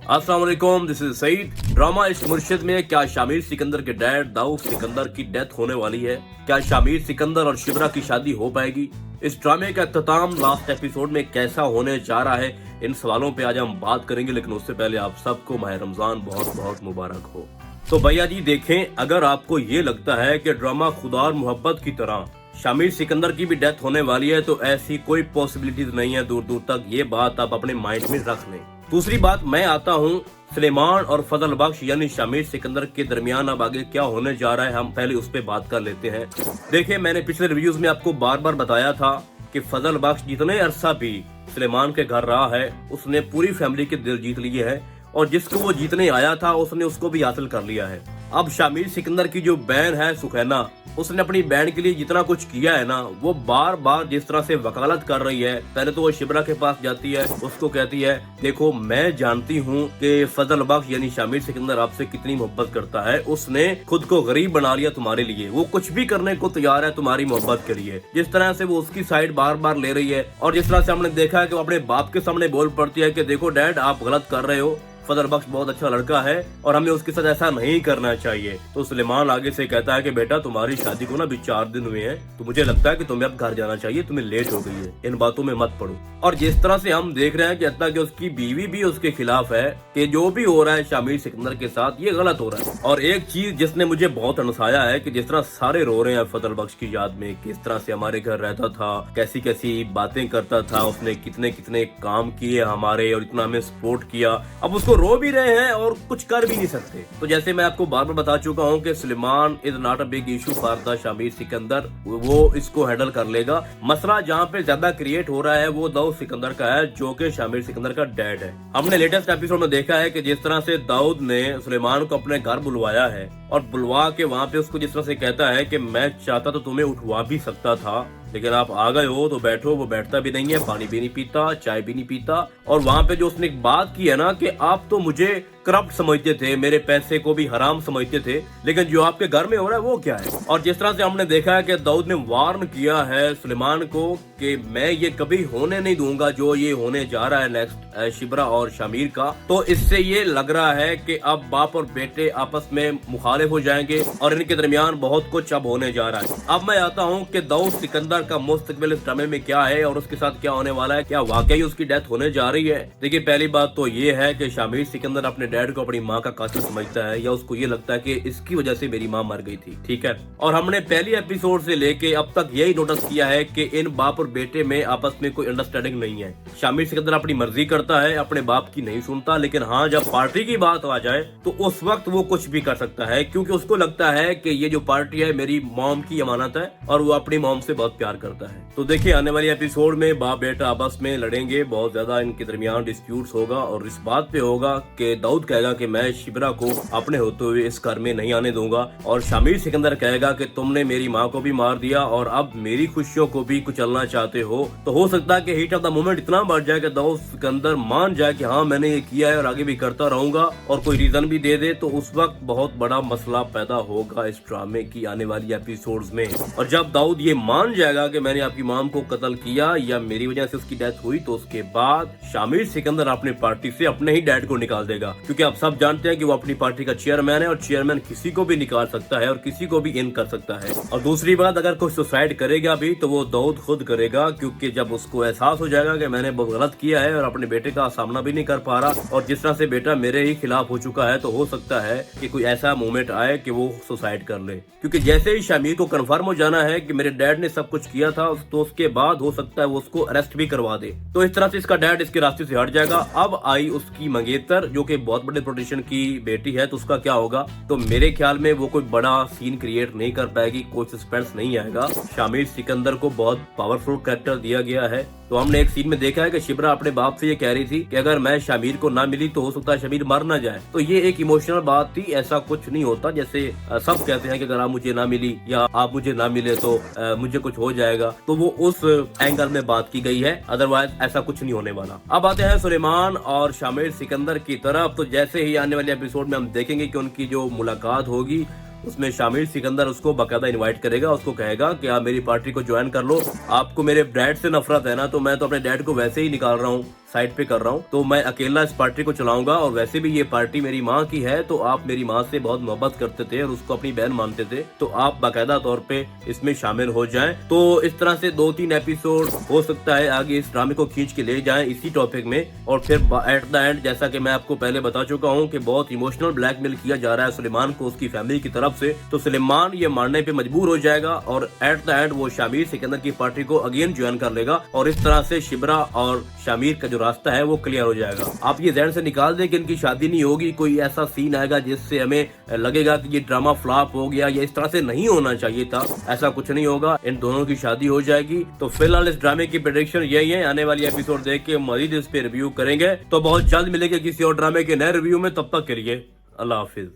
अस्सलाम वालेकुम, this is Saeed. Drama इश्क मुर्शिद में क्या शामिर सिकंदर के डैड दाऊद सिकंदर की डेथ होने वाली है? क्या शामिर सिकंदर और शिबरा की शादी हो पाएगी? इस ड्रामे का इख्तिताम लास्ट एपिसोड में कैसा होने जा रहा है, इन सवालों पे आज हम बात करेंगे। लेकिन उससे पहले आप सबको माह रमजान बहुत बहुत मुबारक हो। तो भैया जी देखें, अगर आपको ये लगता है कि ड्रामा खुदा और मोहब्बत की तरह शामिर सिकंदर की भी डेथ होने वाली है, तो ऐसी कोई पॉसिबिलिटीज नहीं है दूर दूर तक। ये बात आप अपने माइंड में रख लें। दूसरी बात, मैं आता हूँ सुलेमान और फजल बख्श यानी शामिर सिकंदर के दरमियान अब आगे क्या होने जा रहा है, हम पहले उस पर बात कर लेते हैं। देखिए, मैंने पिछले रिव्यूज में आपको बार बार बताया था कि फजल बख्श जितने अरसा भी सुलेमान के घर रहा है, उसने पूरी फैमिली के दिल जीत लिए हैं और जिसको वो जीतने आया था उसने उसको भी हासिल कर लिया है। अब शामिर सिकंदर की जो बहन है सुखैना, उसने अपनी बहन के लिए जितना कुछ किया है ना, वो बार बार जिस तरह से वकालत कर रही है। पहले तो वो शिबरा के पास जाती है, उसको कहती है देखो मैं जानती हूँ कि फजल बख्श यानी शामिर सिकंदर आपसे कितनी मोहब्बत करता है, उसने खुद को गरीब बना लिया तुम्हारे लिए, वो कुछ भी करने को तैयार है तुम्हारी मोहब्बत के लिए। जिस तरह से वो उसकी साइड बार बार ले रही है और जिस तरह से हमने देखा है कि वो अपने बाप के सामने बोल पड़ती है कि देखो डैड आप गलत कर रहे हो, फजल बख्श बहुत अच्छा लड़का है और हमें उसके साथ ऐसा नहीं करना चाहिए। तो सुलेमान आगे से कहता है कि बेटा तुम्हारी शादी को ना अभी 4 दिन हुए हैं, तो मुझे लगता है कि तुम्हें अब घर जाना चाहिए, तुम्हें लेट हो गई है, इन बातों में मत पड़ो। और जिस तरह से हम देख रहे हैं कि हत्ता कि उसकी बीवी भी उसके खिलाफ है कि जो भी हो रहा है शामिर सिकंदर के साथ ये गलत हो रहा है। और एक चीज जिसने मुझे बहुत अनसाया है कि जिस तरह सारे रो रहे हैं फजल बख्श की याद में, किस तरह से हमारे घर रहता था, कैसी कैसी बातें करता था, उसने कितने कितने काम किए हमारे और इतना हमें सपोर्ट किया। अब उसको रो भी रहे हैं और कुछ कर भी नहीं सकते। तो जैसे मैं आपको बार बार बता चुका हूं कि Suleman is not a big issue for the Shamir Sikandar, वो इसको हैंडल कर लेगा। मसला जहां पे ज्यादा क्रिएट हो रहा है वो दाऊद सिकंदर का है, जो कि शामिर सिकंदर का डैड है। हमने लेटेस्ट एपिसोड में देखा है कि जिस तरह से दाऊद ने सुलेमान को अपने घर बुलवाया है और बुलवा के वहां पे उसको जिस तरह से कहता है कि मैं चाहता तो तुम्हें उठवा भी सकता था, लेकिन आप आ गए हो तो बैठो। वो बैठता भी नहीं है, पानी भी नहीं पीता, चाय भी नहीं पीता। और वहां पे जो उसने एक बात की है ना कि आप तो मुझे करप्ट समझते थे, मेरे पैसे को भी हराम समझते थे, लेकिन जो आपके घर में हो रहा है वो क्या है। और जिस तरह से हमने देखा है कि दाऊद ने वार्न किया है सुलेमान को कि मैं ये कभी होने नहीं दूंगा जो ये होने जा रहा है नेक्स्ट शिबरा और शामिर का। तो इससे ये लग रहा है कि अब बाप और बेटे आपस में मुखालिफ हो जाएंगे और इनके दरमियान बहुत कुछ अब होने जा रहा है। अब मैं आता हूँ कि दाऊद सिकंदर का मुस्तकबिल इस ड्रामे में क्या है और उसके साथ क्या होने वाला है, क्या वाकई उसकी डेथ होने जा रही है। देखिए, पहली बात तो ये है कि शामिर सिकंदर अपने डैड को अपनी माँ का कातिल समझता है या उसको ये लगता है कि इसकी वजह से मेरी माँ मर गई थी, ठीक है। और हमने पहली एपिसोड से लेके अब तक यही नोटिस किया है कि इन बाप और बेटे में आपस में कोई अंडरस्टैंडिंग नहीं है। शामिर सिकंदर अपनी मर्जी करता है, अपने बाप की नहीं सुनता, लेकिन हाँ जब पार्टी की बात आ जाए तो उस वक्त वो कुछ भी कर सकता है, क्योंकि उसको लगता है कि ये जो पार्टी है मेरी मॉम की अमानत है और वो अपनी मॉम से बहुत प्यार करता है। तो देखिए, आने वाली एपिसोड में बाप बेटा आपस में लड़ेंगे, बहुत ज्यादा इनके दरमियान डिस्प्यूट्स होगा और इस बात पे होगा कि दाऊद कहेगा कि मैं शिबरा को अपने होते हुए इस घर में नहीं आने दूंगा और शामिर सिकंदर कहेगा कि तुमने मेरी माँ को भी मार दिया और अब मेरी खुशियों को भी कुचलना चाहते हो। तो हो सकता है कि हीट ऑफ द मोमेंट इतना बढ़ जाए कि दाऊद सिकंदर मान जाए कि हाँ मैंने ये किया है और आगे भी करता रहूंगा और कोई रीजन भी दे दे, तो उस वक्त बहुत बड़ा मसला पैदा होगा इस ड्रामे की आने वाली एपिसोड्स में। और जब दाऊद ये मान जाएगा कि मैंने आपकी माम को कत्ल किया या मेरी वजह से उसकी डेथ हुई, तो उसके बाद शामिर सिकंदर अपनी पार्टी से अपने ही डैड को निकाल देगा, क्योंकि आप सब जानते हैं कि वो अपनी पार्टी का चेयरमैन है और चेयरमैन किसी को भी निकाल सकता है और किसी को भी इन कर सकता है। और दूसरी बात, अगर कोई सुसाइड करेगा भी तो वो दाऊद खुद करेगा, क्योंकि जब उसको एहसास हो जाएगा कि मैंने बहुत गलत किया है और अपने बेटे का सामना भी नहीं कर पा रहा और जिस तरह से बेटा मेरे ही खिलाफ हो चुका है, तो हो सकता है कि कोई ऐसा मोमेंट आए कि वो सुसाइड कर ले। क्योंकि जैसे ही शामिर को कंफर्म हो जाना है कि मेरे डैड ने सब कुछ किया था, तो उसके बाद हो सकता है वो उसको अरेस्ट भी करवा दे। तो इस तरह से इसका डैड इसके रास्ते से हट जाएगा। अब आई उसकी मंगेतर, जो कि बहुत बड़े पोलिटिशियन की बेटी है, तो उसका क्या होगा? तो मेरे ख्याल में वो कोई बड़ा सीन क्रिएट नहीं कर पाएगी, कोई सस्पेंस नहीं आएगा। शामिर सिकंदर को बहुत पावरफुल कैरेक्टर दिया गया है। तो हमने एक सीन में देखा है कि शिबरा अपने बाप से ये कह रही थी कि अगर मैं शामिर को ना मिली तो हो सकता है शामिर मर ना जाए। तो ये एक इमोशनल बात थी, ऐसा कुछ नहीं होता जैसे सब कहते हैं कि अगर आप मुझे ना मिली या आप मुझे ना मिले तो मुझे कुछ हो जाएगा। तो वो उस एंगल में बात की गई है, अदरवाइज ऐसा कुछ नहीं होने वाला। अब आते हैं सुलेमान और शामिर सिकंदर की तरफ। तो जैसे ही आने वाले एपिसोड में हम देखेंगे कि उनकी जो मुलाकात होगी उसमें शामिर सिकंदर उसको बाकायदा इनवाइट करेगा, उसको कहेगा कि आप मेरी पार्टी को ज्वाइन कर लो। आपको मेरे डैड से नफरत है ना, तो मैं तो अपने डैड को वैसे ही निकाल रहा हूँ, साइड पे कर रहा हूँ, तो मैं अकेला इस पार्टी को चलाऊंगा। और वैसे भी ये पार्टी मेरी माँ की है, तो आप मेरी माँ से बहुत मोहब्बत करते थे और उसको अपनी बहन मानते थे, तो आप बाकायदा तौर पे इसमें शामिल हो जाएं। तो इस तरह से 2-3 एपिसोड हो सकता है आगे इस ड्रामे को खींच के ले जाएं इसी टॉपिक में। और फिर एट द एंड, जैसा कि मैं आपको पहले बता चुका हूँ कि बहुत इमोशनल ब्लैकमेल किया जा रहा है सुलेमान को उसकी फैमिली की तरफ से, तो सुलेमान ये मानने पे मजबूर हो जाएगा और एट द एंड वो शामिर सिकंदर की पार्टी को अगेन ज्वाइन कर लेगा और इस तरह से शिबरा और शामिर का जो रास्ता है वो क्लियर हो जाएगा। आप ये ध्यान से निकाल दें कि इनकी शादी नहीं होगी, कोई ऐसा सीन आएगा जिससे हमें लगेगा कि ये ड्रामा फ्लॉप हो गया या इस तरह से नहीं होना चाहिए था, ऐसा कुछ नहीं होगा। इन दोनों की शादी हो जाएगी। तो फिलहाल इस ड्रामे की प्रेडिक्शन यही है। आने वाली एपिसोड देख के मजीद इस पे रिव्यू करेंगे, तो बहुत जल्द मिलेंगे किसी और ड्रामे के नए रिव्यू में। तब तक के लिए अल्लाह हाफिज।